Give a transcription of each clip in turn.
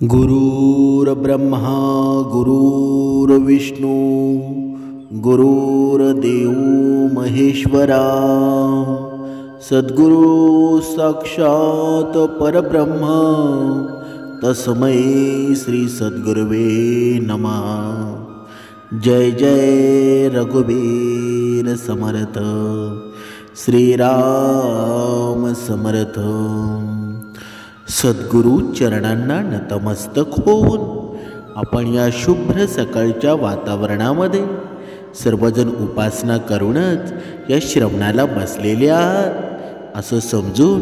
गुरुर्ब्रह्मा गुरुर्विष्णू गुरुर्देव महेश्वरा सद्गुरु साक्षात परब्रह्म तस्मै श्री सद्गुरुवे नमः। जय जय रघुवीर समर्थ श्रीराम समर्थ। सद्गुरु चरणांना नतमस्तक होऊन आपण या शुभ्र सकाळच्या वातावरणामध्ये सर्वजण उपासना करूनच या श्रवणाला बसलेले आहात असं समजून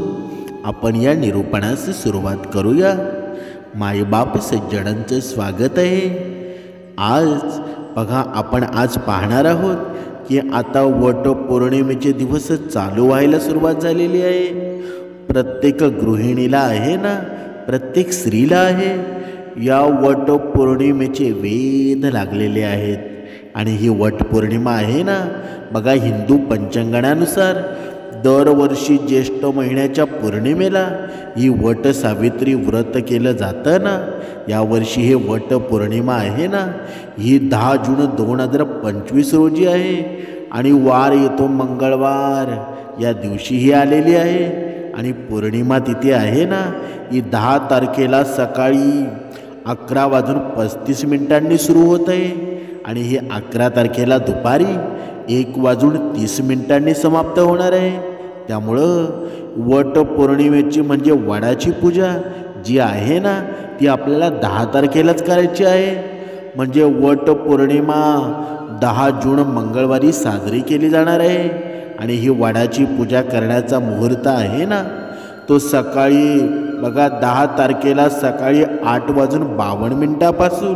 आपण या निरूपणास सुरुवात करूया। मायबाप सज्जनांचं स्वागत आहे। आज बघा, आपण आज पाहणार आहोत की आता वटपौर्णिमेचे दिवस चालू व्हायला सुरुवात झालेली आहे। प्रत्येक गृहिणीला आहे ना, प्रत्येक स्त्रीला आहे, या वटपौर्णिमेचे वेध लागलेले आहेत। आणि ही वटपौर्णिमा आहे ना, बघा, हिंदू पंचांगानुसार दरवर्षी ज्येष्ठ महिन्याच्या पौर्णिमेला ही वट सावित्री व्रत केलं जातं ना। यावर्षी हे वटपौर्णिमा आहे ना, ही 10 जून 2025 रोजी आहे आणि वार येतो मंगळवार। या दिवशी ही आलेली आहे आणि पौर्णिमा तिथी आहे ना, ही 10 तारखेला सकाळी 11:35 सुरू होत आहे आणि ही 11 तारखेला दुपारी 1:30 समाप्त होणार आहे। त्यामुळं वटपौर्णिमेची म्हणजे वडाची पूजा जी आहे ना, ती आपल्याला 10 तारखेलाच करायची आहे। म्हणजे वटपौर्णिमा 10 जून मंगळवारी साजरी केली जाणार आहे आणि ही वडाची पूजा करण्याचा मुहूर्त आहे ना, तो सकाळी बघा 10 तारखेला सकाळी 8:52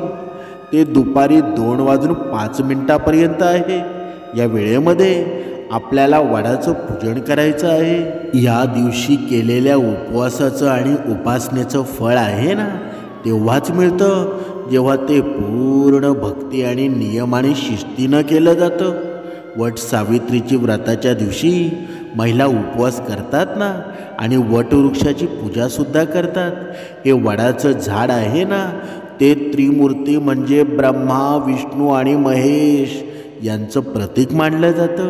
ते दुपारी 2:05 आहे। या वेळेमध्ये आपल्याला वडाचं पूजन करायचं आहे। या दिवशी केलेल्या उपवासाचं आणि उपासनेचं फळ आहे ना, तेव्हाच मिळतं जेव्हा ते पूर्ण भक्ती आणि नियम आणि शिस्तीनं केलं जातं। वट सावित्रीची व्रताच्या दिवशी महिला उपवास करतात ना आणि वटवृक्षाची पूजासुद्धा करतात। हे वडाचं झाड आहे ना, ते त्रिमूर्ती म्हणजे ब्रह्मा विष्णू आणि महेश यांचं प्रतीक मानलं जातं।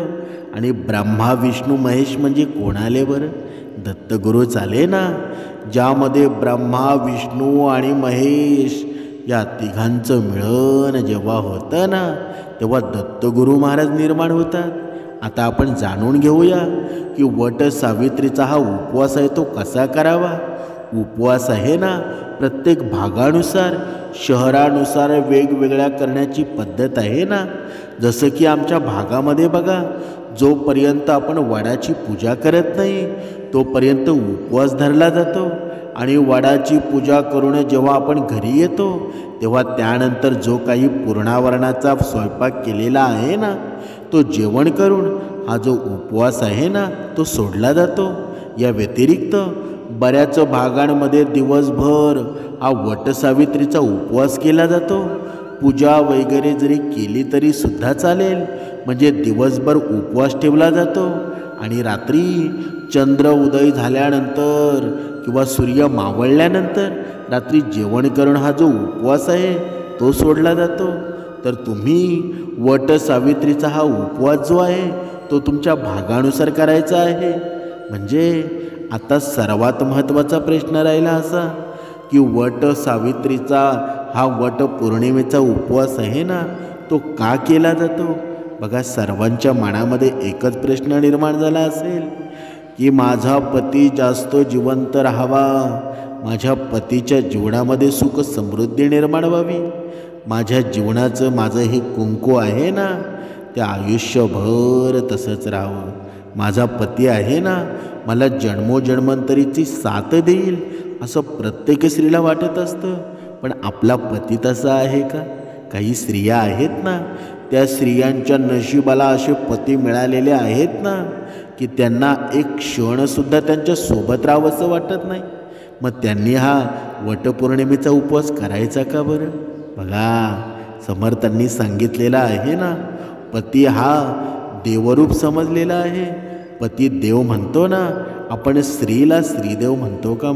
आणि ब्रह्मा विष्णू महेश म्हणजे कोण आले बरं? दत्तगुरूच आले ना, ज्यामध्ये ब्रह्मा विष्णू आणि महेश या तिघांचं मिळन जेव्हा होतं ना, तेव्हा दत्तगुरू महाराज निर्माण होतात। आता आपण जाणून घेऊया की वट सावित्रीचा हा उपवास आहे तो कसा करावा। उपवास आहे ना, प्रत्येक भागानुसार शहरानुसार वेगवेगळ्या करण्याची पद्धत आहे ना। जसं की आमच्या भागामध्ये बघा, जोपर्यंत आपण वडाची पूजा करत नाही तोपर्यंत उपवास धरला जातो आणि वडाची पूजा करून जेव्हा आपण घरी येतो तेव्हा त्यानंतर जो काही पूर्णावरणाचा स्वयंपाक केलेला आहे ना, तो जेवण करून हा जो उपवास आहे ना तो सोडला जातो। या व्यतिरिक्त बऱ्याच भागांमध्ये दिवसभर हा वटसावित्रीचा उपवास केला जातो। पूजा वगैरे जरी केली तरी सुद्धा चालेल, म्हणजे दिवसभर उपवास ठेवला जातो आणि रात्री चंद्र उदय झाल्यानंतर किंवा सूर्य मावळल्यानंतर रात्री जेवण करून हा जो उपवास आहे तो सोडला जातो। तर तुम्ही वट सावित्रीचा हा उपवास जो आहे तो तुमच्या भागानुसार करायचा आहे। म्हणजे आता सर्वात महत्त्वाचा प्रश्न राहिला असा की वट सावित्रीचा हा वट पौर्णिमेचा उपवास आहे ना, तो का केला जातो? बघा, सर्वांच्या मनामध्ये एकच प्रश्न निर्माण झाला असेल की माझा पती जास्त जिवंत राहावा, माझ्या पतीच्या जीवनामध्ये सुख समृद्धी निर्माण व्हावी, माझ्या जीवनाचं माझं हे कुंकू आहे ना ते आयुष्यभर तसंच राहावं, माझा पती आहे ना मला जन्मोजन्मांतरीची साथ देईल असं प्रत्येक स्त्रीला वाटत असतं। पण आपला पती तसा आहे का? काही स्त्रिया आहेत ना, त्या स्त्रियांच्या नशिबाला असे पती मिळालेले आहेत ना की त्यांना एक क्षणसुद्धा त्यांच्या सोबत राहावंसं वाटत नाही। मग त्यांनी हा वटपौर्णिमेचा उपवास करायचा का बरं? बघा, समर्थांनी सांगितलेलं आहे ना, पती हा देवरूप समजलेला आहे। पती देव म्हणतो ना, आपण स्त्रीला स्त्रीदेव म्हणतो का?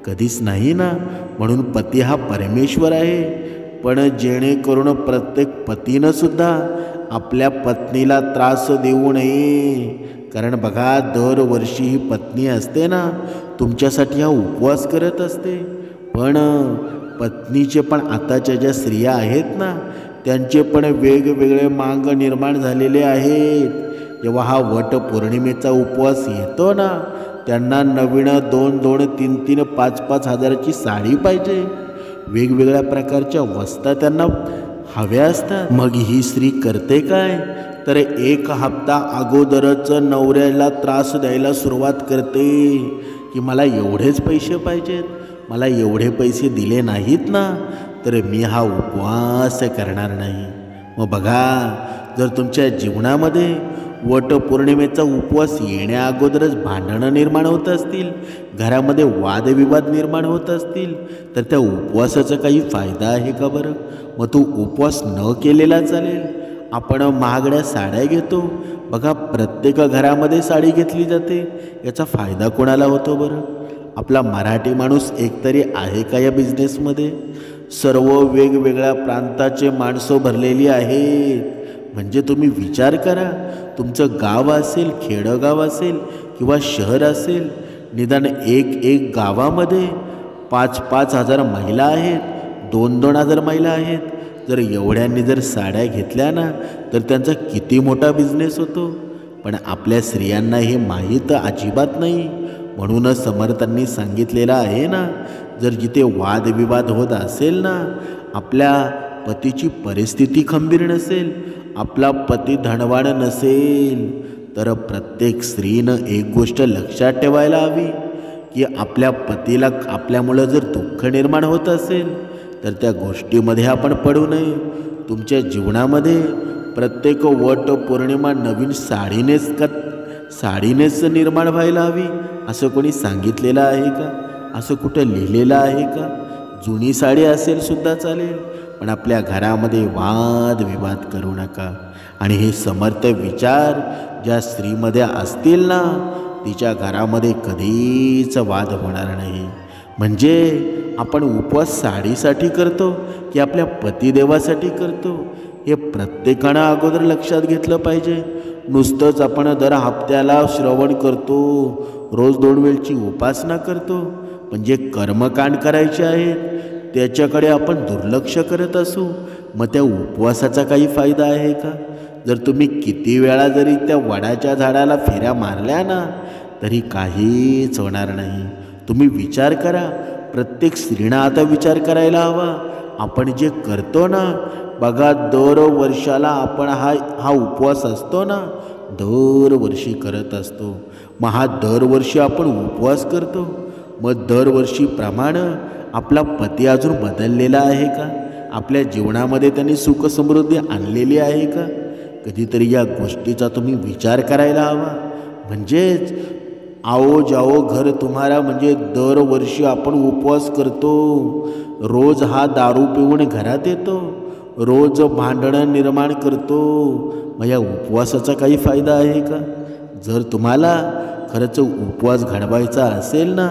कधीच नाही ना. म्हणून पती हा परमेश्वर आहे. पण जेणेकरून प्रत्येक पतीनं सुद्धा आपल्या पत्नीला त्रास देऊ नये. कारण बघा, दरवर्षी ही पत्नी असते ना, तुमच्यासाठी हा उपवास करत असते. पण पत्नीचे पण आताच्या ज्या स्त्रिया आहेत ना, त्यांचे पण वेगवेगळे मांग निर्माण झालेले आहेत. जेव्हा हा वटपौर्णिमेचा उपवास येतो ना, त्यांना नवीन 2-2, 3-3, 5-5 हजाराची साडी पाहिजे. वेगवेगळ्या प्रकारच्या वस्त्रा त्यांना हव्या असतात. मग ही स्त्री करते काय, तर 1 हप्ता अगोदरच नवऱ्याला त्रास द्यायला सुरुवात करते की मला एवढेच पैसे पाहिजेत, मला एवढे पैसे दिले नाहीत ना तर मी हा उपवास करणार नाही. मग बघा, जर तुमच्या जीवनामध्ये वटपौर्णिमेचा उपवास येण्या अगोदरच भांडणं निर्माण होत असतील, घरामध्ये वादविवाद निर्माण होत असतील, तर त्या उपवासाचा काही फायदा आहे का बरं? मग तो उपवास न केलेला चालेल. आपण महागड्या साड्या घेतो बघा, प्रत्येक घरामध्ये साडी घेतली जाते, याचा फायदा कोणाला होतो बरं? आपला मराठी माणूस एकतरी आहे का या बिझनेसमध्ये? सर्व वेगवेगळ्या प्रांताचे माणसं भरलेली आहेत. म्हणजे तुम्ही विचार करा, तुमचं गाव असेल, खेडगाव असेल किंवा शहर असेल, निदान एक गावामध्ये 5-5 हजार महिला आहेत, 2-2 हजार महिला आहेत. जर एवढ्यांनी जर साड्या घेतल्या ना, तर त्यांचा किती मोठा बिझनेस होतो. पण आपल्या स्त्रियांना हे माहीत अजिबात नाही. म्हणूनच समर्थांनी सांगितलेलं आहे ना, जर जिथे वादविवाद होत असेल ना, आपल्या पतीची परिस्थिती खंबीर नसेल, आपला पती धनवान नसेल, तर प्रत्येक स्त्रीनं एक गोष्ट लक्षात ठेवायला हवी की आपल्या पतीला आपल्यामुळं जर दुःख निर्माण होत असेल तर त्या गोष्टीमध्ये आपण पडू नये. तुमच्या जीवनामध्ये प्रत्येक वट पौर्णिमा नवीन साडीनेच निर्माण व्हायला हवी असं कोणी सांगितलेलं आहे का? असं कुठं लिहिलेलं आहे का? जुनी साडी असेल सुद्धा चालेल, पण आपल्या घरामध्ये वादविवाद करू नका. आणि हे समर्थ विचार ज्या स्त्रीमध्ये असतील ना, तिच्या घरामध्ये कधीच वाद होणार नाही. म्हणजे आपण उपवास साडीसाठी करतो की आपल्या पतिदेवासाठी करतो, हे प्रत्येकानं अगोदर लक्षात घेतलं पाहिजे. नुसतंच आपण दर हप्त्याला श्रवण करतो, रोज 2 वेळची उपासना करतो, पण जे कर्मकांड करायचे आहेत त्याच्याकडे आपण दुर्लक्ष करत असू, मग त्या उपवासाचा काही फायदा आहे का? जर तुम्ही किती वेळा जरी त्या वडाच्या झाडाला फेऱ्या मारल्या ना, तरी काहीच होणार नाही. तुम्ही विचार करा, प्रत्येक स्त्रीनं आता विचार करायला हवा. आपण जे करतो ना बघा, दर वर्षाला आपण हा उपवास असतो ना, दरवर्षी करत असतो. मग हा दरवर्षी आपण उपवास करतो, मग दरवर्षीप्रमाणे आपला पती अजून बदललेला आहे का? आपल्या जीवनामध्ये त्यांनी सुख समृद्धी आणलेली आहे का? कधीतरी या गोष्टीचा तुम्ही विचार करायला हवा. म्हणजेच आओ जाओ घर तुम्हारा, म्हणजे दरवर्षी आपण उपवास करतो, रोज हा दारू पिऊन घरात येतो, रोज भांडणं निर्माण करतो, मग या उपवासाचा काही फायदा आहे का? जर तुम्हाला खरंच उपवास घडवायचा असेल ना,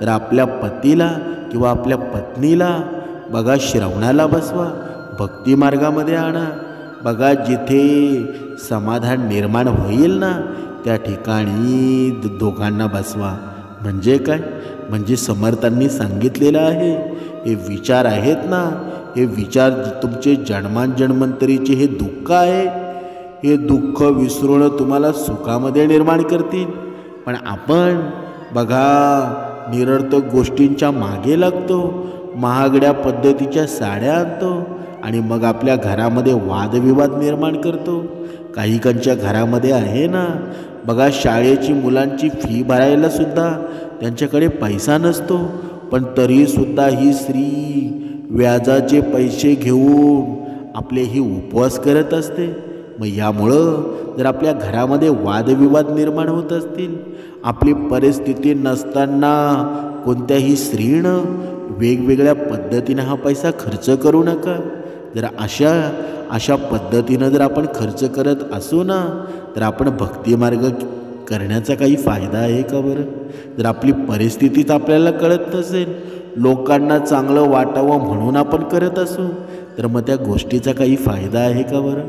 तर आपल्या पतीला किंवा आपल्या पत्नीला बघा श्रवणाला बसवा, भक्ती मार्गामध्ये आणा. बघा, जिथे समाधान निर्माण होईल ना त्या ठिकाणी दोघांना बसवा. म्हणजे काय? म्हणजे समर्थांनी सांगितलेलं आहे, हे विचार आहेत ना, हे विचार तुमचे जन्मांजन्मंतरीचे हे दुःख आहे, हे दुःख विसरून तुम्हाला सुखामध्ये निर्माण करतील. पण आपण बघा निरर्थक गोष्टींच्या मागे लागतो, महागड्या पद्धतीच्या साड्या आणतो आणि मग आपल्या घरामध्ये वादविवाद निर्माण करतो. काहीकांच्या घरामध्ये आहे ना बघा, शाळेची मुलांची फी भरायला सुद्धा त्यांच्याकडे पैसा नसतो, पण तरीसुद्धा ही स्त्री व्याजाचे पैसे घेऊन आपले ही उपवास करत असते. मग यामुळं जर आपल्या घरामध्ये वादविवाद निर्माण होत असतील, आपली परिस्थिती नसताना कोणत्याही स्त्रीनं वेगवेगळ्या पद्धतीनं हा पैसा खर्च करू नका. जर अशा पद्धतीनं जर आपण खर्च करत असू ना, तर आपण भक्तिमार्ग करण्याचा काही फायदा आहे का बरं? जर आपली परिस्थितीच आपल्याला कळत नसेल, लोकांना चांगलं वाटावं म्हणून आपण करत असू, तर मग त्या गोष्टीचा काही फायदा आहे का बरं?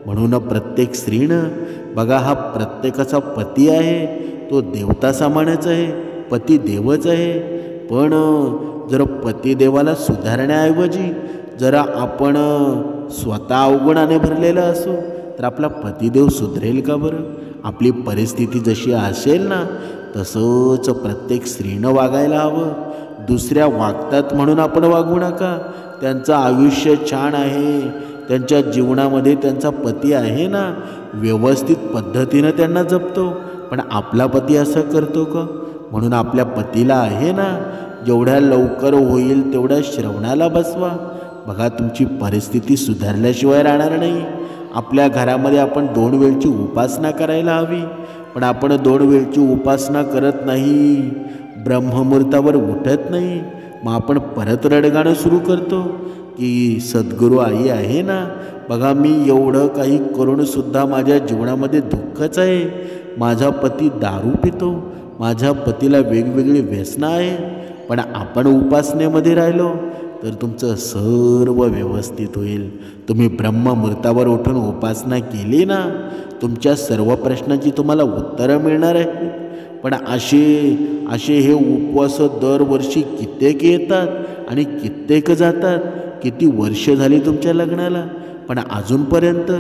म्हणून प्रत्येक स्त्रीनं बघा, हा प्रत्येकाचा पती आहे, तो देवता समानच आहे, पती देवच आहे. पण जर पतिदेवाला सुधारण्याऐवजी जरा आपण स्वतः अवगुणाने भरलेलं असू, तर आपला पतिदेव सुधरेल का बरं? आपली परिस्थिती जशी असेल ना, तसंच प्रत्येक स्त्रीनं वागायला हवं. दुसऱ्या वागतात म्हणून आपण वागू नका. त्यांचं आयुष्य छान आहे, त्यांच्या जीवनामध्ये त्यांचा पती आहे ना, व्यवस्थित पद्धतीनं त्यांना जपतो. पण आपला पती असं करतो का? म्हणून आपल्या पतीला आहे ना, जेवढ्या लवकर होईल तेवढ्या श्रवणाला बसवा. बघा, तुमची परिस्थिती सुधारल्याशिवाय राहणार नाही. आपल्या घरामध्ये आपण 2 वेळची उपासना करायला हवी, पण आपण 2 वेळची उपासना करत नाही, ब्रह्ममुहूर्तावर उठत नाही. मग आपण परत रडगाणं सुरू करतो की सद्गुरू आई आहे ना, बघा मी एवढं काही करूनसुद्धा माझ्या जीवनामध्ये दुःखच आहे. माझा पती दारू पितो, माझ्या पतीला वेगवेगळी व्यसनं आहेत. पण आपण उपासनेमध्ये राहिलो तर तुमचं सर्व व्यवस्थित होईल. तुम्ही ब्रह्ममुहूर्तावर उठून उपासना केली ना, तुमच्या सर्व प्रश्नांची तुम्हाला उत्तरं मिळणार आहेत. पण असे हे उपवास दरवर्षी कित्येक येतात आणि कित्येक जातात. किती वर्ष झाली तुमच्या लग्नाला, पण अजूनपर्यंत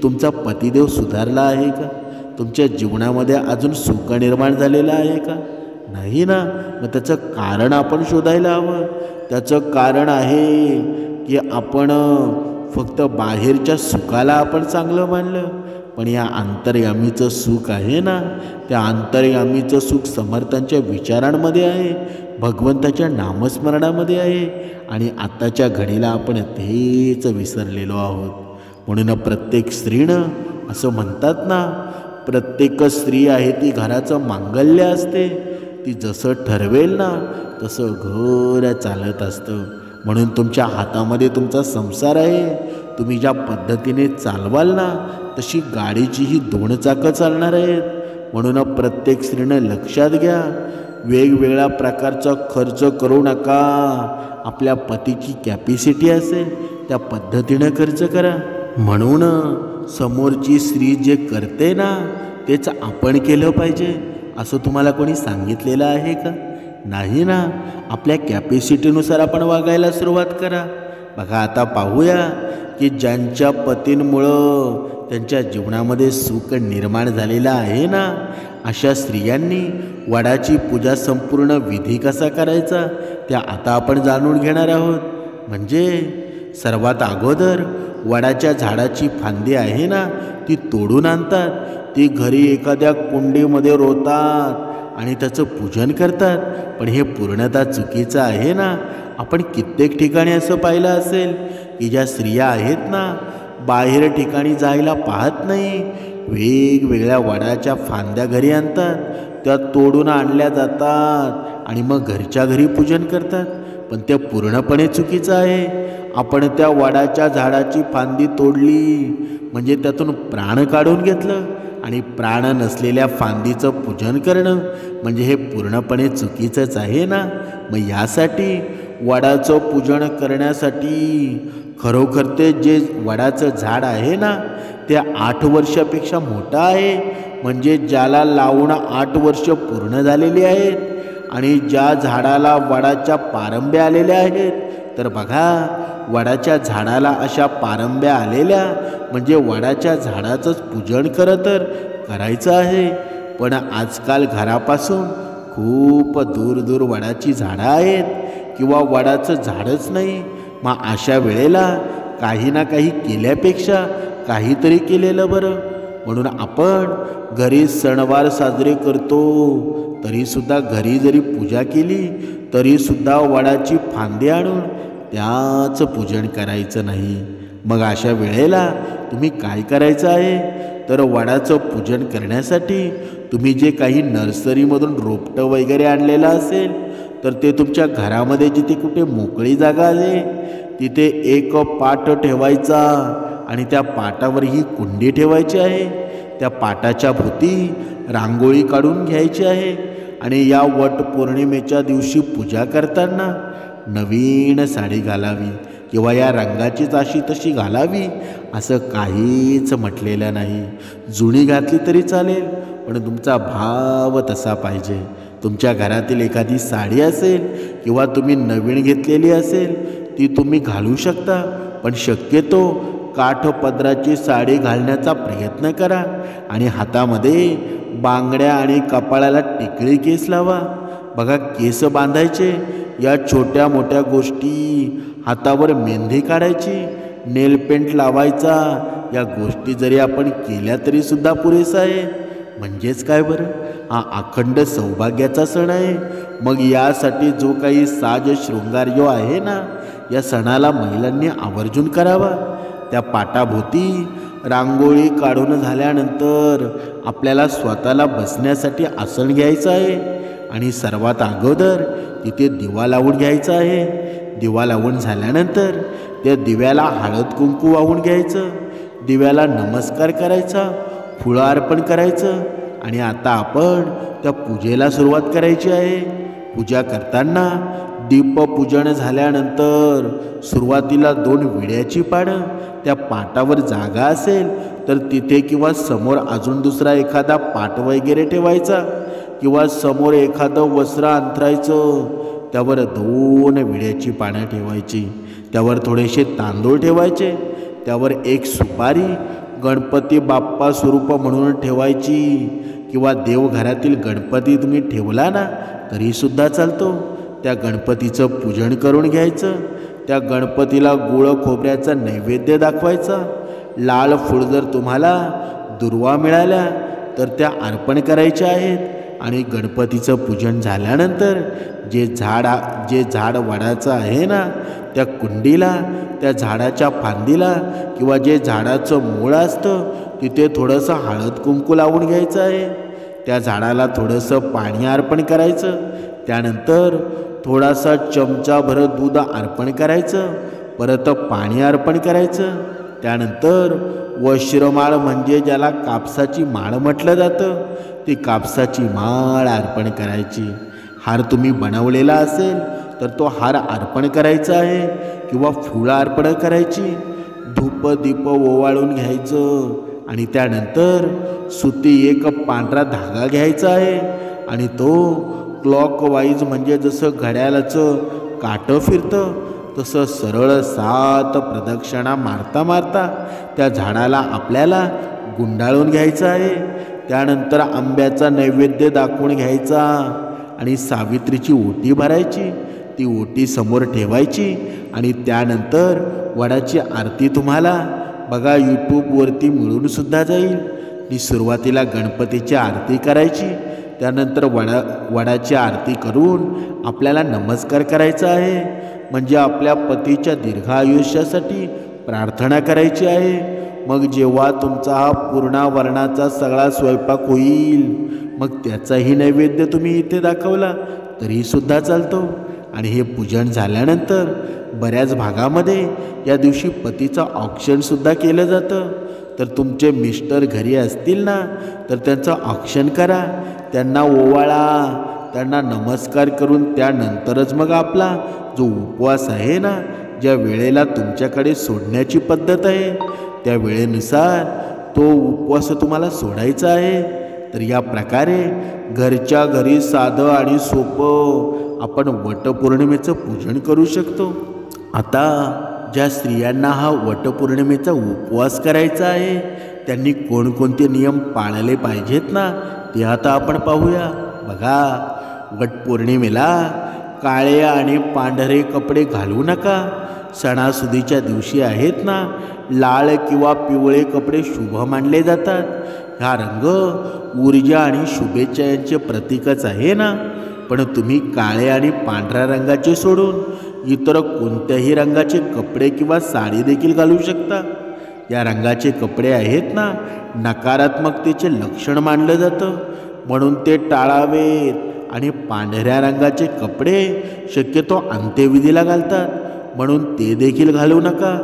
तुमचा पतिदेव सुधारला आहे का? तुमच्या जीवनामध्ये अजून सुख निर्माण झालेलं आहे का? नाही ना. मग त्याचं कारण आपण शोधायला हवं. त्याचं कारण आहे की आपण फक्त बाहेरच्या सुखाला आपण चांगलं मानलं, पण या अंतर्यामीचं सुख आहे ना, त्या अंतर्यामीचं सुख समर्थांच्या विचारांमध्ये आहे, भगवंताच्या नामस्मरणामध्ये आहे. आणि आत्ताच्या घडीला आपण तेच विसरलेलो आहोत. म्हणून प्रत्येक स्त्रीनं असं म्हणतात ना, प्रत्येक स्त्री आहे ती घराचं मांगल्य असते. ती जसं ठरवेल ना तसं घर चालत असतं. म्हणून तुमच्या हातामध्ये तुमचा संसार आहे. तुम्ही ज्या पद्धतीने चालवाल ना, तशी गाडीचीही 2 चाकं चालणार आहेत. म्हणून प्रत्येक स्त्रीनं लक्षात घ्या, वेगवेगळ्या प्रकारचा खर्च करू नका. आपल्या पतीची कॅपॅसिटी असेल त्या पद्धतीनं खर्च करा. म्हणून समोरची स्त्री जे करते ना, तेच आपण केलं पाहिजे असं तुम्हाला कोणी सांगितलेलं आहे का? नाही ना. आपल्या कॅपॅसिटीनुसार आपण वागायला सुरुवात करा. बघा, आता पाहूया की ज्यांच्या पतींमुळं त्यांच्या जीवनामध्ये सुख निर्माण झालेलं आहे ना, अशा स्त्रियांनी वडाची पूजा संपूर्ण विधी कसा करायचा त्या आता आपण जाणून घेणार आहोत. म्हणजे सर्वात अगोदर वडाच्या झाडाची फांदी आहे ना, ती तोडून आणतात. ती घरी एखाद्या कुंडीमध्ये रोवतात आणि त्याचं पूजन करतात. पण हे पूर्णतः चुकीचं आहे ना. आपण कित्येक ठिकाणी असं पाहिलं असेल की ज्या स्त्रिया आहेत ना, बाहेर ठिकाणी जायला पाहत नाही, वेगवेगळ्या वडाच्या फांद्या घरी आणतात, त्या तोडून आणल्या जातात आणि मग घरच्या घरी पूजन करतात. पण ते पूर्णपणे चुकीचं आहे. आपण त्या वडाच्या झाडाची फांदी तोडली म्हणजे त्यातून प्राण काढून घेतलं, आणि प्राण नसलेल्या फांदीचं पूजन करणं म्हणजे हे पूर्णपणे चुकीचंच आहे ना. मग यासाठी वडाचं पूजन करण्यासाठी खरोखर ते जे वडाचं झाड आहे ना, ते 8 वर्षापेक्षा मोठं आहे. म्हणजे ज्याला लावून 8 वर्ष पूर्ण झालेली आहेत आणि ज्या झाडाला वडाच्या पारंब्या आलेल्या आहेत. तर बघा, वडाच्या झाडाला अशा पारंब्या आलेल्या म्हणजे वडाच्या झाडाचंच पूजन खरं तर करायचं आहे. पण आजकाल घरापासून खूप दूर दूर वडाची झाडं आहेत किंवा वडाचं झाडच नाही. मग अशा वेळेला काही ना काही केल्यापेक्षा काहीतरी केलेलं बरं. म्हणून आपण घरी सणवार साजरे करतो, तरीसुद्धा घरी जरी पूजा केली तरीसुद्धा वडाची फांदी आणून त्याच पूजन करायचं नाही. मग अशा वेळेला तुम्ही काय करायचं आहे, तर वडाचं पूजन करण्यासाठी तुम्ही जे काही नर्सरीमधून रोपटं वगैरे आणलेलं असेल, तर ते तुमच्या घरामध्ये जिथे कुठे मोकळी जागा आहे तिथे एक पाट ठेवायचा आणि त्या पाटावर ही कुंडी ठेवायची आहे. त्या पाटाच्या भोवती रांगोळी काढून घ्यायची आहे आणि या वट पौर्णिमेच्या दिवशी पूजा करताना नवीन साडी घालावी किंवा या रंगाचीच अशी तशी घालावी असं काहीच म्हटलेलं नाही. जुनी घातली तरी चालेल, पण तुमचा भाव तसा पाहिजे. तुमच्या घरातील एखादी साडी असेल किंवा तुम्ही नवीन घेतलेली असेल ती तुम्ही घालू शकता, पण शक्यतो काठपदराची साडी घालण्याचा प्रयत्न करा आणि हातामध्ये बांगड्या आणि कपाळाला टिकळी केस लावा. बघा, केस बांधायचे, या छोट्या मोठ्या गोष्टी, हातावर मेहंदी काढायची, नेल पेंट लावायचा, या गोष्टी जरी आपण केल्या तरी सुद्धा पुरेसा आहे. म्हणजेच काय बरं, हा अखंड सौभाग्याचा सण आहे. मग यासाठी जो काही साज शृंगार जो आहे ना, या सणाला महिलांनी आवर्जून करावा. त्या पाटाभोवती रांगोळी काढून झाल्यानंतर आपल्याला स्वतःला बसण्यासाठी आसन घ्यायचं आहे आणि सर्वात अगोदर तिथे दिवा लावून घ्यायचा आहे. दिवा लावून झाल्यानंतर त्या दिव्याला हळद कुंकू वाहून घ्यायचं, दिव्याला नमस्कार करायचा, फुलं अर्पण करायचं आणि आता आपण त्या पूजेला सुरुवात करायची आहे. पूजा करताना दीपपूजन झाल्यानंतर सुरुवातीला 2 विड्याची पानं, त्या पाटावर जागा असेल तर तिथे किंवा समोर अजून दुसरा एखादा पाट वगैरे ठेवायचा किंवा समोर एखादं वस्त्र अंथरायचं, त्यावर 2 विड्याची पानं ठेवायची, त्यावर थोडेसे तांदूळ ठेवायचे, त्यावर 1 सुपारी गणपती बाप्पा स्वरूप म्हणून ठेवायची किंवा देवघरातील गणपती तुम्ही ठेवला ना तरीसुद्धा चालतो. त्या गणपतीचं पूजन करून घ्यायचं. त्या गणपतीला गुळ खोबऱ्याचा नैवेद्य दाखवायचा. लाल फूल जर तुम्हाला दुर्वा मिळाल्या तर त्या अर्पण करायच्या आहेत आणि गणपतीचं पूजन झाल्यानंतर जे झाड वडाचं आहे ना, त्या कुंडीला, त्या झाडाच्या फांदीला किंवा जे झाडाचं मूळ असतं तिथे थोडंसं हळद कुंकू लावून घ्यायचं आहे. त्या झाडाला थोडंसं पाणी अर्पण करायचं. त्यानंतर थोडासा चमचाभर दूध अर्पण करायचं, परत पाणी अर्पण करायचं. त्यानंतर वस्त्रमाळ म्हणजे ज्याला कापसाची माळ म्हटलं जातं, ती कापसाची माळ अर्पण करायची. हार तुम्ही बनवलेला असेल तर तो हार अर्पण करायचा आहे किंवा फुलं अर्पण करायची. धूप दीप ओवाळून घ्यायचं आणि त्यानंतर सुती एक पांढरा धागा घ्यायचा आहे आणि तो क्लॉकवाईज म्हणजे जसं घड्याळाचं काटं फिरतं तसं सरळ 7 प्रदक्षिणा मारता मारता त्या झाडाला आपल्याला गुंडाळून घ्यायचं आहे. त्यानंतर आंब्याचा नैवेद्य दाखवून घ्यायचा आणि सावित्रीची ओटी भरायची. ती ओटी समोर ठेवायची आणि त्यानंतर वडाची आरती तुम्हाला बघा यूट्यूबवरती मिळूनसुद्धा जाईल. ती सुरुवातीला गणपतीची आरती करायची, त्यानंतर वडाची आरती करून आपल्याला नमस्कार करायचा आहे. म्हणजे आपल्या पतीच्या दीर्घ आयुष्यासाठी प्रार्थना करायची आहे. मग जेव्हा तुमचा हा पूर्णावरणाचा सगळा स्वयंपाक होईल मग त्याचाही नैवेद्य तुम्ही इथे दाखवला तरीसुद्धा चालतो. आणि हे पूजन झाल्यानंतर बऱ्याच भागामध्ये या दिवशी पतीचं औक्षणसुद्धा केलं जातं. तर तुमचे मिस्टर घरी असतील ना तर त्यांचं औक्षण करा, त्यांना ओवाळा, त्यांना नमस्कार करून त्यानंतरच मग आपला जो उपवास आहे ना, ज्या वेळेला तुमच्याकडे सोडण्याची पद्धत आहे त्या वेळेनुसार तो उपवास तुम्हाला सोडायचा आहे. तर या प्रकारे घरच्या घरी साधं आणि सोपं आपण वटपौर्णिमेचं पूजन करू शकतो. आता ज्या स्त्रियांना हा वटपौर्णिमेचा उपवास करायचा आहे त्यांनी कोणकोणते नियम पाळले पाहिजेत ना ते आता आपण पाहूया. बघा, वटपौर्णिमेला काळे आणि पांढरे कपडे घालू नका. सणासुदीच्या दिवशी आहेत ना, लाल किंवा पिवळे कपडे शुभ मानले जातात. हा रंग ऊर्जा आणि शुभेच्छा यांचे प्रतीकच आहे ना. पण तुम्ही काळे आणि पांढऱ्या रंगाचे सोडून इतर कोणत्याही रंगाचे कपडे किंवा साडी देखील घालू शकता. या रंगाचे कपडे आहेत ना, नकारात्मकतेचे लक्षण मानलं जातं, म्हणून ते टाळावेत. आणि पांढऱ्या रंगाचे कपडे शक्यतो अंत्यविधीला घालतात, म्हणून ते देखील घालू नका.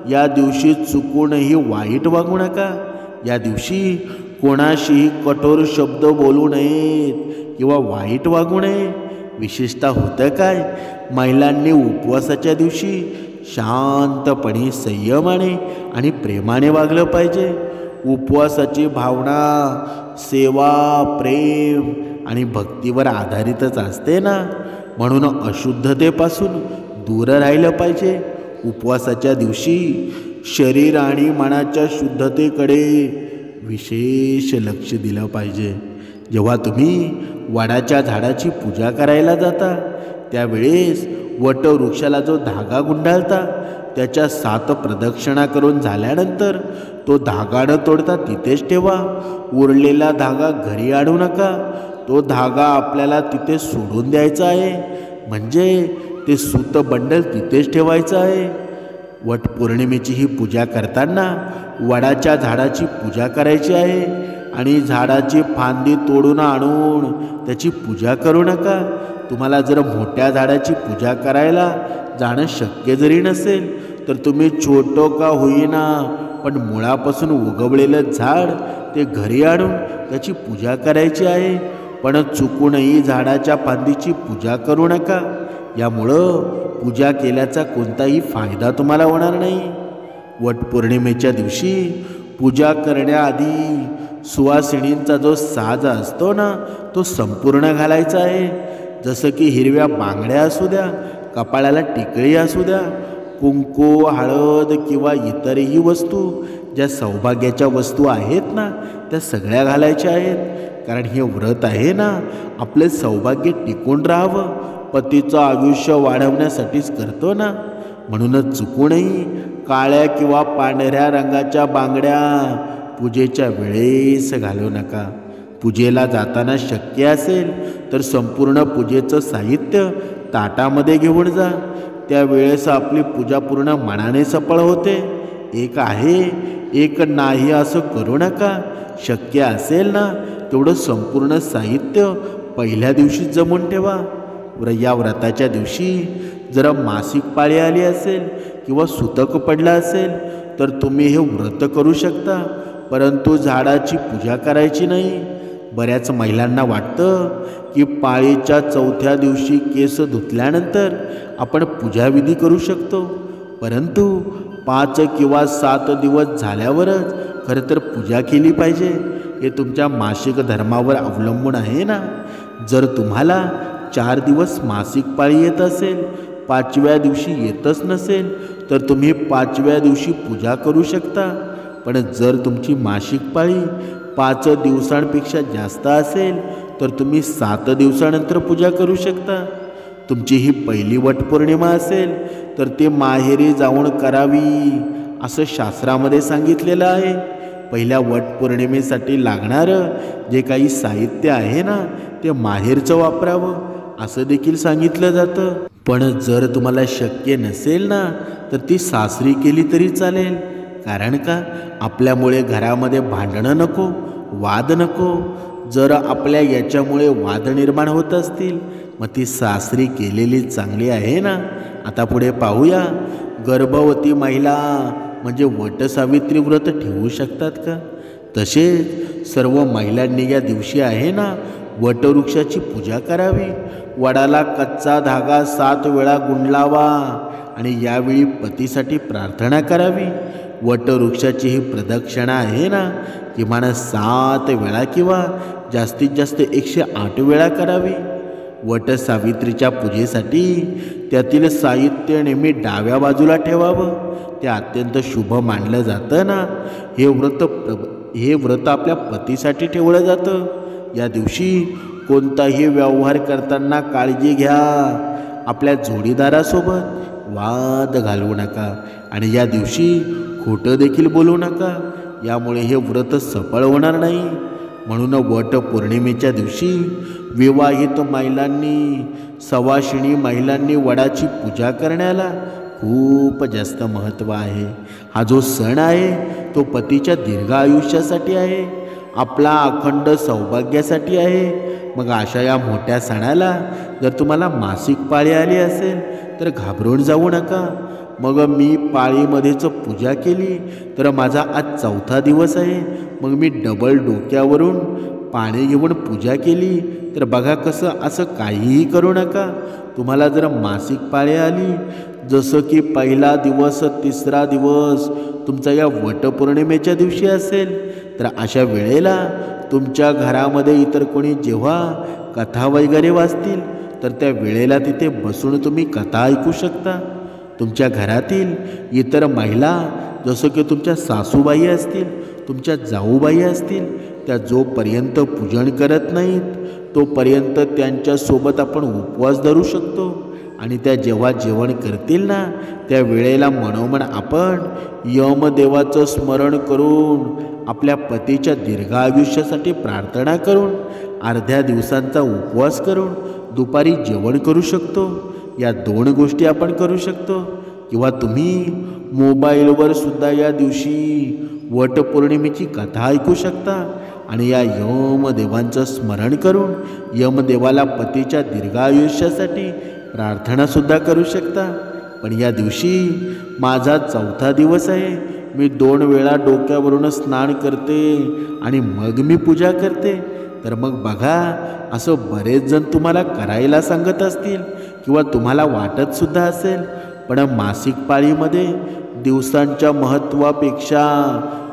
या दिवशी चुकूनही वाईट वागू नका. या दिवशी कोणाशीही कठोर शब्द बोलू नयेत किंवा वाईट वागू नये. विशेषतः होतं काय, महिलांनी उपवासाच्या दिवशी शांतपणे, संयमाने आणि प्रेमाने वागलं पाहिजे. उपवासाची भावना सेवा, प्रेम आणि भक्तीवर आधारितच असते ना, म्हणून अशुद्धतेपासून दूर राहिलं पाहिजे. उपवासाच्या दिवशी शरीर आणि मनाच्या शुद्धतेकडे विशेष लक्ष दिलं पाहिजे. जेव्हा तुम्ही वडाच्या झाडाची पूजा करायला जाता त्यावेळेस वटवृक्षाला जो धागा गुंडाळता त्याच्या 7 प्रदक्षिणा करून झाल्यानंतर तो धागा न तोडता तिथेच ठेवा. उरलेला धागा घरी आणू नका. तो धागा आपल्याला तिथे सोडून द्यायचा आहे, म्हणजे ते सूत बंडल तिथेच ठेवायचं आहे. वटपौर्णिमेची ही पूजा करताना वडाच्या झाडाची पूजा करायची आहे आणि झाडाची फांदी तोडून आणून त्याची पूजा करू नका. तुम्हाला जर मोठ्या झाडाची पूजा करायला जाणं शक्य जरी नसेल तर तुम्ही छोटं का होईना पण मुळापासून उगवलेलं झाड ते घरी आणून त्याची पूजा करायची आहे. पण चुकूनही झाडाच्या फांदीची पूजा करू नका. यामुळं पूजा केल्याचा कोणताही फायदा तुम्हाला होणार नाही. वटपौर्णिमेच्या दिवशी पूजा करण्याआधी सुवासिनींचा जो साज असतो ना तो संपूर्ण घालायचा आहे. जसं की हिरव्या बांगड्या असू द्या, कपाळाला टिकळी असू द्या, कुंकू, हळद किंवा इतरही वस्तू ज्या सौभाग्याच्या वस्तू आहेत ना त्या सगळ्या घालायच्या आहेत. कारण हे व्रत आहे ना आपले सौभाग्य टिकून राहावं, पतीचं आयुष्य वाढवण्यासाठीच करतो ना. म्हणूनच चुकूनही काळ्या किंवा पांढऱ्या रंगाच्या बांगड्या पूजेच्या वेळेस घालू नका. पूजेला जाताना शक्य असेल तर संपूर्ण पूजेचं साहित्य ताटामध्ये घेऊन जा. त्यावेळेस आपली पूजा पूर्ण मनाने सफळ होते. एक आहे एक नाही असं करू नका. शक्य असेल ना तेवढं संपूर्ण साहित्य पहिल्या दिवशी जमवून ठेवा. या व्रताच्या दिवशी जर मासिक पाळी आली असेल किंवा सुतक पडलं असेल तर तुम्ही हे व्रत करू शकता, परंतु झाडाची पूजा करायची नाही. बऱ्याच महिलांना वाटतं की पाळीच्या 4थ्या दिवशी केस धुतल्यानंतर आपण पूजाविधी करू शकतो, परंतु 5 किंवा 7 दिवस झाल्यावरच खरं तर पूजा केली पाहिजे. हे तुमच्या मासिक धर्मावर अवलंबून आहे ना. जर तुम्हाला 4 दिवस मासिक पाळी येत असेल, 5व्या दिवशी येतच नसेल तर तुम्ही 5व्या दिवशी पूजा करू शकता. पण जर तुमची मासिक पाळी 5 दिवसांपेक्षा जास्त असेल तर तुम्ही 7 दिवसानंतर पूजा करू शकता. तुमची ही पहिली वटपौर्णिमा असेल तर ते माहेरी जाऊन करावी असं शास्त्रामध्ये सांगितलेलं आहे. पहिल्या वटपौर्णिमेसाठी लागणारं जे काही साहित्य आहे ना ते माहेरचं वापरावं असं देखील सांगितलं जातं. पण जर तुम्हाला शक्य नसेल ना तर ती सासरी केली तरी चालेल. कारण का, आपल्यामुळे घरामध्ये भांडणं नको, वाद नको. जर आपल्या याच्यामुळे वाद निर्माण होत असतील मग ती सासरी केलेली चांगली आहे ना. आता पुढे पाहूया, गर्भवती महिला म्हणजे वटसावित्री व्रत ठेवू शकतात का? तसेच सर्व महिलांनी या दिवशी आहे ना वटवृक्षाची पूजा करावी. वडाला कच्चा धागा 7 वेळा गुंडलावा आणि यावेळी पतीसाठी प्रार्थना करावी. वटवृक्षाची ही प्रदक्षिणा आहे ना किमान 7 वेळा किंवा जास्तीत जास्त 108 वेळा करावी. वटसावित्रीच्या पूजेसाठी त्यातील साहित्य नेहमी डाव्या बाजूला ठेवावं. ते अत्यंत शुभ मानलं जातं ना. हे व्रत आपल्या पतीसाठी ठेवलं जातं. या दिवशी कोणताही व्यवहार करताना काळजी घ्या. आपल्या जोडीदारासोबत वाद घालवू नका आणि या दिवशी खोटं देखील बोलू नका. यामुळे हे व्रत सफळ होणार नाही. म्हणून वटपौर्णिमेच्या दिवशी विवाहित महिलांनी, सवाशिणी महिलांनी वडाची पूजा करण्याला खूप जास्त महत्त्व आहे. हा जो सण आहे तो पतीच्या दीर्घ आयुष्यासाठी आहे, आपला अखंड सौभाग्यासाठी आहे. मग अशा या मोठ्या सणाला जर तुम्हाला मासिक पाळी आली असेल तर घाबरून जाऊ नका. मग मी पाळीमध्येच पूजा केली तर माझा आज 4था दिवस आहे. मग मी डबल डोक्यावरून पाणी घेऊन पूजा केली तर बघा कसं. असं काहीही करू नका. तुम्हाला जर मासिक पाळी आली, जसं की पहिला दिवस, तिसरा दिवस तुमचा या वटपौर्णिमेच्या दिवशी असेल, तर अशा वेळेला तुमच्या घरामध्ये इतर कोणी जेव्हा कथा वगैरे वाचतील तर त्या वेळेला तिथे बसून तुम्ही कथा ऐकू शकता. तुमच्या घरातील इतर महिला, जसं की तुमच्या सासूबाई असतील, तुमच्या जाऊबाई असतील, त्या जोपर्यंत पूजन करत नाहीत तोपर्यंत त्यांच्यासोबत आपण उपवास धरू शकतो. आणि त्या जेव्हा जेवण करतील ना, त्या वेळेला मनोमन आपण यमदेवाचं स्मरण करून, आपल्या पतीच्या दीर्घ आयुष्यासाठी प्रार्थना करून, अर्ध्या दिवसांचा उपवास करून दुपारी जेवण करू शकतो. या 2 गोष्टी आपण करू शकतो. किंवा तुम्ही मोबाईलवर सुद्धा या दिवशी वटपौर्णिमेची कथा ऐकू शकता आणि या यमदेवांचं स्मरण करून यमदेवाला पतीच्या दीर्घ आयुष्यासाठी प्रार्थनासुद्धा करू शकता. पण या दिवशी माझा 4था दिवस आहे. मी 2 वेळा डोक्यावरून स्नान करते आणि मग मी पूजा करते. तर मग बघा, असं बरेच जण तुम्हाला करायला सांगत असतील किंवा तुम्हाला वाटतसुद्धा असेल. पण मासिक पाळीमध्ये दिवसांच्या महत्त्वापेक्षा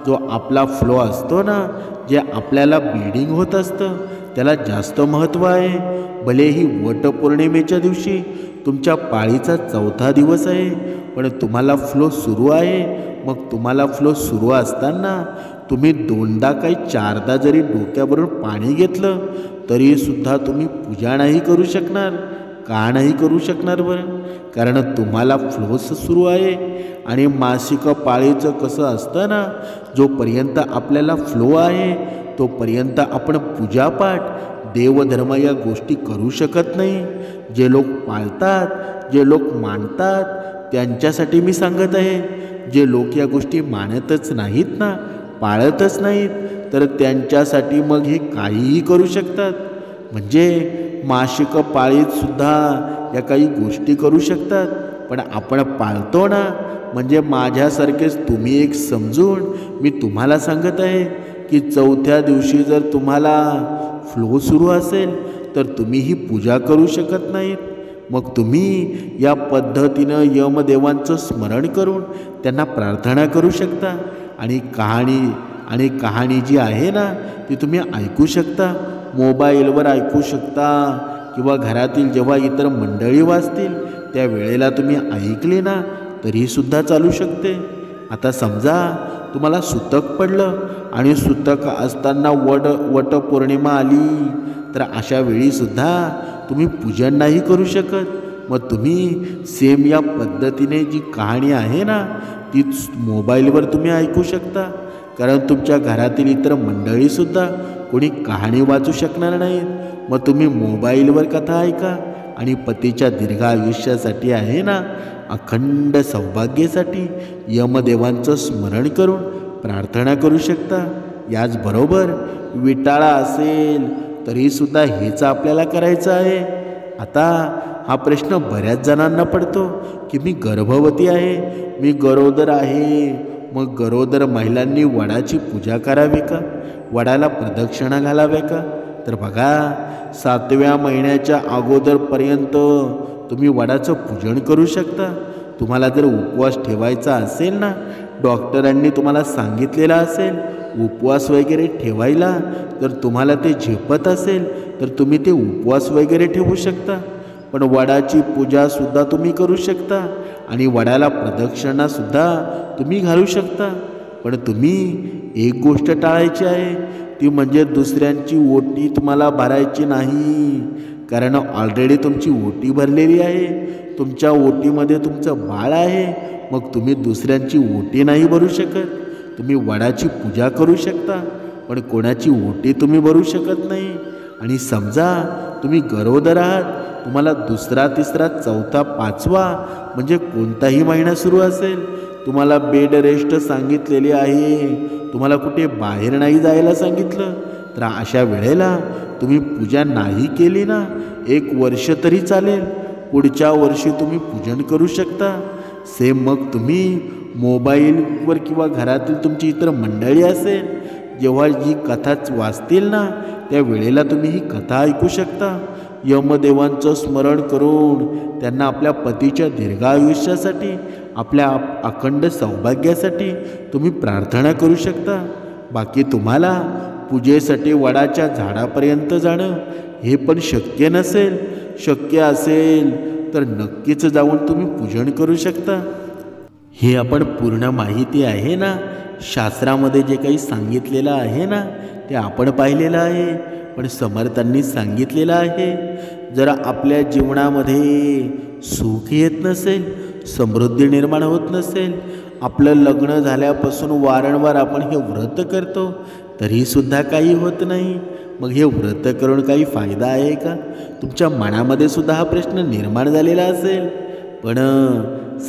जो आपला फ्लो असतो ना, जे आपल्याला ब्लीडिंग होत असतं, त्याला जास्त महत्त्व आहे. भलेही वटपौर्णिमेच्या दिवशी तुमच्या पाळीचा 4था दिवस आहे, पण तुम्हाला फ्लो सुरू आहे. मग तुम्हाला फ्लो सुरू असताना तुम्ही 2दा काही 4दा जरी डोक्यावरून पाणी घेतलं तरीसुद्धा तुम्ही पूजा नाही करू शकणार. का नाही करू शकणार बरं? कारण तुम्हाला फ्लोच सुरू आहे. आणि मासिक पाळीचं कसं असतं ना, जोपर्यंत आपल्याला फ्लो आहे तोपर्यंत आपण पूजापाठ, देवधर्म या गोष्टी करू शकत नाही. जे लोक पाळतात, जे लोक मानतात, त्यांच्यासाठी मी सांगत आहे. जे लोक या गोष्टी मानतच नाहीत ना, पाळतच नाहीत, तर त्यांच्यासाठी मग हे काहीही करू शकतात. म्हणजे मासिक पाळीतसुद्धा या काही गोष्टी करू शकतात. पण आपण पाळतो ना, म्हणजे माझ्यासारखेच तुम्ही एक समजून मी तुम्हाला सांगत आहे की 4थ्या दिवशी जर तुम्हाला फ्लो सुरू असेल तर तुम्ही ही पूजा करू शकत नाहीत. मग तुम्ही या पद्धतीनं यमदेवांचं स्मरण करून त्यांना प्रार्थना करू शकता. आणि कहाणी जी आहे ना, ती तुम्ही ऐकू शकता, मोबाईलवर ऐकू शकता किंवा घरातील जेव्हा इतर मंडळी वाचतील त्या वेळेला तुम्ही ऐकले ना तरीसुद्धा चालू शकते. आता समजा तुम्हाला सुतक पडलं आणि सुतक असताना वटपौर्णिमा आली, तर अशा वेळीसुद्धा तुम्ही पूजन नाही करू शकत. मग तुम्ही सेम या पद्धतीने जी कहाणी आहे ना, ती मोबाईलवर तुम्ही ऐकू शकता. कारण तुमच्या घरातील इतर मंडळीसुद्धा कोणी कहाणी वाचू शकणार नाहीत. मग तुम्ही मोबाईलवर कथा ऐका आणि पतीच्या दीर्घ आयुष्यासाठी आहे ना, अखंड सौभाग्यासाठी यमदेवांचं स्मरण करून प्रार्थना करू शकता. याचबरोबर विटाळा असेल तरीसुद्धा हेच आपल्याला करायचं आहे. आता हा प्रश्न बऱ्याच जणांना पडतो की मी गर्भवती आहे, मी गरोदर आहे, मग गरोदर महिलांनी वडाची पूजा करावी का? वडाला प्रदक्षिणा घालाव्या का? तर बघा, 7व्या महिन्याच्या अगोदरपर्यंत तुम्ही वडाचं पूजन करू शकता. तुम्हाला जर उपवास ठेवायचा असेल ना, डॉक्टरांनी तुम्हाला सांगितलेलं असेल उपवास वगैरे ठेवायला, तर तुम्हाला ते झेपत असेल तर तुम्ही ते उपवास वगैरे ठेवू शकता. पण वडाची पूजासुद्धा तुम्ही करू शकता आणि वडाला प्रदक्षिणासुद्धा तुम्ही घालू शकता. पण तुम्ही एक गोष्ट टाळायची आहे, ती म्हणजे दुसऱ्यांची ओटी तुम्हाला भरायची नाही. कारण ऑलरेडी तुमची ओटी भरलेली आहे, तुमच्या ओटीमध्ये तुमचं बाळ आहे. मग तुम्ही दुसऱ्यांची ओटी नाही भरू शकत. तुम्ही वडाची पूजा करू शकता, पण कोणाची ओटी तुम्ही भरू शकत नाही. आणि समजा तुम्ही गरोदर आहात, तुम्हाला 2रा, 3रा, 4था, 5वा म्हणजे कोणताही महिना सुरू असेल, तुम्हाला बेड रेस्ट सांगितलेली आहे, तुम्हाला कुठे बाहेर नाही जायला सांगितलं, तर अशा वेळेला तुम्ही पूजा नाही केली ना, 1 वर्ष तरी चालेल, पुढच्या वर्षी तुम्ही पूजन करू शकता. सेम मग तुम्ही मोबाईलवर किंवा घरातील तुमची इतर मंडळी असेल, जेव्हा ही कथा वाचतील ना, त्या वेळेला तुम्ही ही कथा ऐकू शकता. यमदेवांचं स्मरण करून त्यांना आपल्या पतीच्या दीर्घ आयुष्यासाठी, आपल्या अखंड सौभाग्यासाठी तुम्ही प्रार्थना करू शकता. बाकी तुम्हाला पूजेसाठी वडाच्या झाडापर्यंत जाणं हे पण शक्य नसेल. शक्य असेल तर नक्कीच जाऊन तुम्ही पूजन करू शकता. हे आपण पूर्ण माहिती आहे ना, शास्त्रामध्ये जे काही सांगितलेलं आहे ना, ते आपण पाहिलेलं आहे. पण समर्थांनी सांगितलेलं आहे, जर आपल्या जीवनामध्ये सुख येत नसेल, समृद्धी निर्माण होत नसेल, आपलं लग्न झाल्यापासून वारंवार आपण हे व्रत करतो तरीसुद्धा काही होत नाही, मग हे व्रत करून काही फायदा आहे का? तुमच्या मनामध्ये सुद्धा हा प्रश्न निर्माण झालेला असेल. पण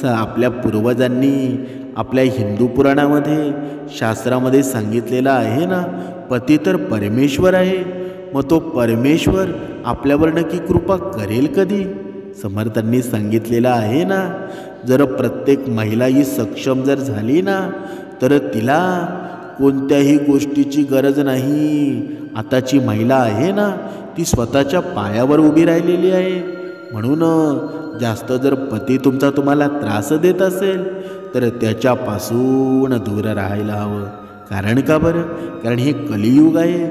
आपल्या पूर्वजांनी आपल्या हिंदू पुराणामध्ये, शास्त्रामध्ये सांगितलेलं आहे ना, पती तर परमेश्वर आहे. मग तो परमेश्वर आपल्यावर नक्की कृपा करेल कधी? समर्थांनी सांगितलेलं आहे ना, जर प्रत्येक महिला ही सक्षम जर झाली ना, तर तिला कोणत्याही गोष्टीची गरज नाही. आताची महिला आहे ना, ती स्वतःच्या पायावर उभी राहिलेली आहे. म्हणून जास्त जर पती तुमचा तुम्हाला त्रास देत असेल तर त्याच्यापासून दूर राहायला हवं. कारण का बरं? कारण हे कलियुग आहे.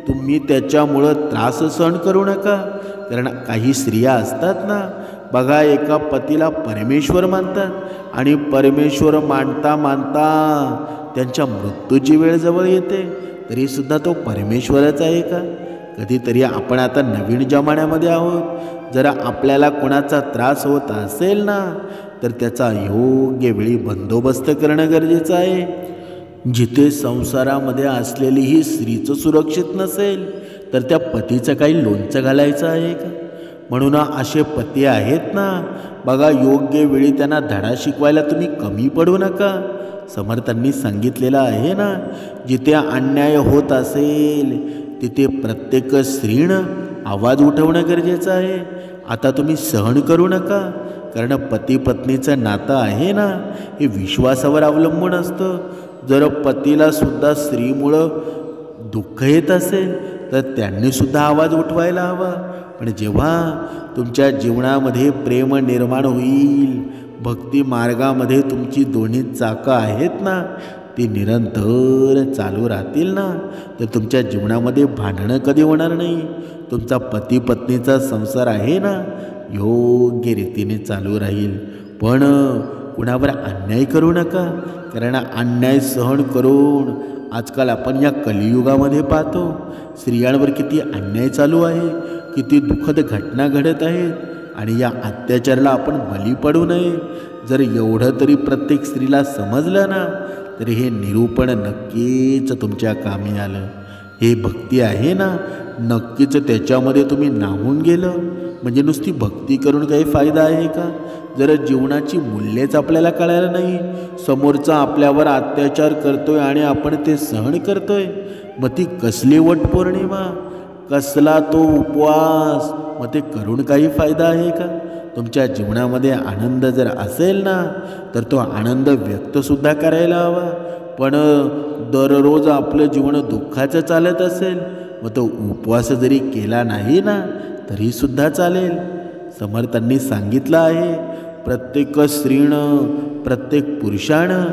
तुम्ही त्याच्यामुळं त्रास सहन करू नका. कारण काही स्त्रिया असतात ना, बघा, एका पतीला परमेश्वर मानतात आणि परमेश्वर मानता मानता त्यांच्या मृत्यूची वेळ जवळ येते, तरीसुद्धा तो परमेश्वरच आहे का? कधीतरी आपण आता नवीन जमान्यामध्ये आहोत. जरा आपल्याला कोणाचा त्रास होत असेल ना, तर त्याचा योग्य वेळी बंदोबस्त करणं गरजेचं आहे. जिथे संसारामध्ये असलेली ही स्त्रीचं सुरक्षित नसेल, तर त्या पतीचं काही लोणचं घालायचं आहे का? म्हणून असे पती आहेत ना, बघा, योग्य वेळी त्यांना धडा शिकवायला तुम्ही कमी पडू नका. समर्थांनी सांगितलेलं आहे ना, जिथे अन्याय होत असेल तिथे प्रत्येक स्त्रीनं आवाज उठवणं गरजेचं आहे. आता तुम्ही सहन करू नका. कारण पती पत्नीचं नातं आहे ना, हे विश्वासावर अवलंबून असतं. जर पतीला सुद्धा स्त्रीमुळं दुःख येत असेल तर त्यांनीसुद्धा आवाज उठवायला हवा. पण जेव्हा तुमच्या जीवनामध्ये प्रेम निर्माण होईल, भक्ती मार्गामध्ये तुमची दोन्ही चाकं आहेत ना, ती निरंतर चालू राहतील ना, तर तुमच्या जीवनामध्ये भांडणं कधी होणार नाही. तुमचा पती पत्नीचा संसार आहे ना, योग्य रीतीने चालू राहील. पण कुणावर अन्याय करू नका. कारण अन्याय सहन करून आजकाल आपण या कलियुगामध्ये पाहतो, स्त्रियांवर किती अन्याय चालू आहे, किती दुःखद घटना घडत आहेत. आणि या अत्याचाराला आपण बली पडू नये. जर एवढं तरी प्रत्येक स्त्रीला समजलं ना, तर हे निरूपण नक्कीच तुमच्या कामी आलं. हे भक्ती आहे ना, नक्कीच त्याच्यामध्ये तुम्ही न्हावून गेलं म्हणजे नुसती भक्ती करून काही फायदा आहे का? जर जीवनाची मूल्येच आपल्याला कळायला नाही, समोरचा आपल्यावर अत्याचार करतोय आणि आपण ते सहन करतोय, मग ती कसली वटपौर्णिमा, कसला तो उपवास, मग ते करून काही फायदा आहे का? तुमच्या जीवनामध्ये आनंद जर असेल ना, तर तो आनंद व्यक्तसुद्धा करायला हवा. पण दररोज आपलं जीवन दुःखाचं चालत असेल, मग तो उपवास जरी केला नाही ना तरीसुद्धा चालेल. समर्थांनी सांगितलं आहे, प्रत्येक स्त्रीनं, प्रत्येक पुरुषानं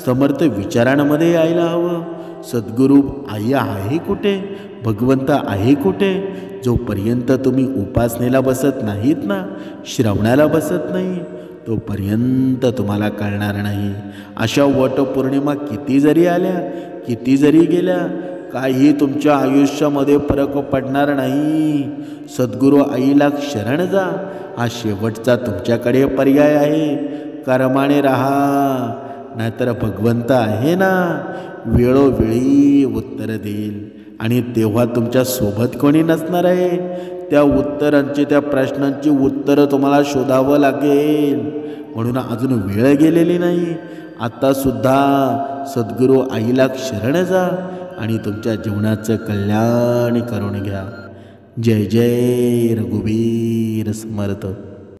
समर्थ विचारांमध्ये यायला हवं. सद्गुरू आई आहे कुठे, भगवंत आहे कुठे? जोपर्यंत तुम्ही उपासनेला बसत नाहीत ना, श्रवणाला बसत नाही, तोपर्यंत तुम्हाला कळणार नाही. अशा वटपौर्णिमा किती जरी आल्या, किती जरी गेल्या, काही तुमच्या आयुष्यामध्ये फरक पडणार नाही. सद्गुरू आईला शरण जा, हा शेवटचा तुमच्याकडे पर्याय आहे. कर्माने राहा, नाहीतर भगवंत आहे ना, वेळोवेळी उत्तर देईल. आणि तेव्हा तुमच्या सोबत कोणी नसणार आहे. त्या उत्तरांची, त्या प्रश्नांची उत्तरं तुम्हाला शोधावं लागेल. म्हणून अजून वेळ गेलेली नाही. आत्तासुद्धा सद्गुरू आईला शरण जा आणि तुमच्या जीवनाचं कल्याण करून घ्या. जय जय रघुवीर समर्थ.